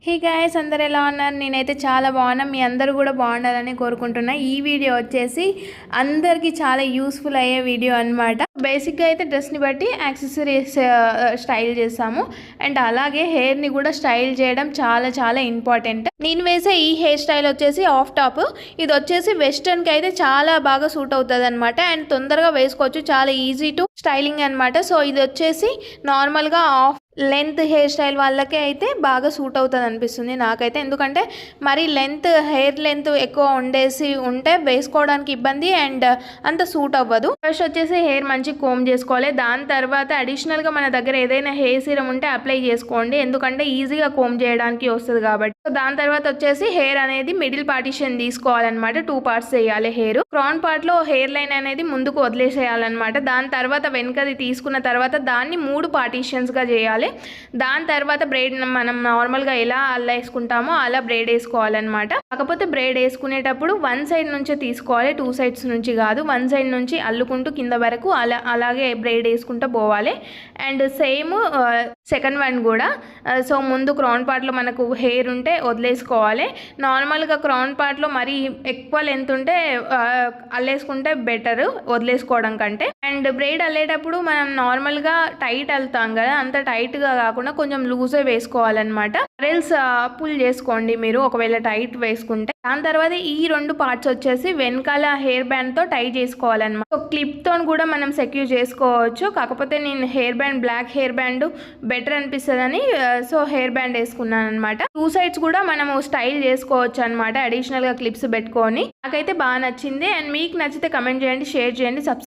Hey guys, అందరు ఎలా ఉన్నారు? నేనైతే చాలా బాగున్నా. మీ అందరూ కూడా బాగుండాలని కోరుకుంటున్నా. ఈ వీడియో వచ్చేసి అందరికీ చాలా యూస్ఫుల్ అయ్యే వీడియో అనమాట. బేసిక్గా అయితే డ్రెస్ని బట్టి యాక్సెసరీస్ స్టైల్ చేస్తాము అండ్ అలాగే హెయిర్ని కూడా స్టైల్ చేయడం చాలా చాలా ఇంపార్టెంట్. నేను వేసే ఈ హెయిర్ స్టైల్ వచ్చేసి ఆఫ్ టాప్. ఇది వచ్చేసి వెస్టర్న్కి అయితే చాలా బాగా సూట్ అవుతుంది అనమాట అండ్ తొందరగా వేసుకోవచ్చు. చాలా ఈజీ టు స్టైలింగ్ అనమాట. సో ఇది వచ్చేసి నార్మల్గా ఆఫ్ లెంత్ హెయిర్ స్టైల్ వాళ్ళకే అయితే బాగా సూట్ అవుతుంది అనిపిస్తుంది నాకైతే. ఎందుకంటే మరి హెయిర్ లెంత్ ఎక్కువ ఉండేసి ఉంటే వేసుకోవడానికి ఇబ్బంది అండ్ అంత సూట్ అవ్వదు. ఫస్ట్ వచ్చేసి హెయిర్ మంచి కోమ్ చేసుకోవాలి. దాని తర్వాత అడిషనల్గా మన దగ్గర ఏదైనా హెయిర్ సీరం ఉంటే అప్లై చేసుకోండి, ఎందుకంటే ఈజీగా కోమ్ చేయడానికి వస్తుంది కాబట్టి. దాని తర్వాత వచ్చేసి హెయిర్ అనేది మిడిల్ పార్టిషన్ తీసుకోవాలన్నమాట. 2 పార్ట్స్ చేయాలి హెయిర్. క్రౌన్ పార్ట్ లో హెయిర్ లైన్ అనేది ముందుకు వదిలేసేయాలన్నమాట. దాని తర్వాత వెనకది తీసుకున్న తర్వాత దాన్ని 3 పార్టిషన్స్ గా చేయాలి. దాని తర్వాత బ్రైడ్ మనం నార్మల్గా ఎలా అల్లేసుకుంటామో అలా బ్రైడ్ వేసుకోవాలన్నమాట. కాకపోతే బ్రైడ్ వేసుకునేటప్పుడు 1 సైడ్ నుంచే తీసుకోవాలి, 2 సైడ్స్ నుంచి కాదు. 1 సైడ్ నుంచి అల్లుకుంటూ కింద వరకు అలాగే బ్రైడ్ వేసుకుంటూ పోవాలి. అండ్ సేమ్ సెకండ్ వన్ కూడా. సో ముందు క్రౌన్ పార్ట్లో మనకు హెయిర్ ఉంటే వదిలేసుకోవాలి. నార్మల్గా క్రౌన్ పార్ట్లో మరీ ఎక్కువ లెంత్ ఉంటే అల్లేసుకుంటే బెటర్ వదిలేసుకోవడం కంటే. అండ్ బ్రైడ్ అల్లేటప్పుడు మనం నార్మల్గా టైట్ అల్లుతాం కదా, అంత టైట్గా కాకుండా కొంచెం లూజే వేసుకోవాలన్నమాట. రెల్స్ పుల్ చేసుకోండి మీరు ఒకవేళ టైట్ వేసుకుంటే. దాని తర్వాత ఈ 2 పార్ట్స్ వచ్చేసి వెనకాల హెయిర్ బ్యాండ్తో టై చేసుకోవాలన్నమాట. సో క్లిప్తో కూడా మనం సెక్యూర్ చేసుకోవచ్చు. కాకపోతే నేను బ్లాక్ హెయిర్ బ్యాండ్ బెటర్ అనిపిస్తుందని సో హెయిర్ బ్యాండ్ వేసుకున్నాను అనమాట. 2 సైడ్స్ కూడా మనము స్టైల్ చేసుకోవచ్చు అనమాట, అడిషనల్గా క్లిప్స్ పెట్టుకొని. నాకైతే బాగా నచ్చింది. అండ్ మీకు నచ్చితే కమెంట్ చేయండి, షేర్ చేయండి,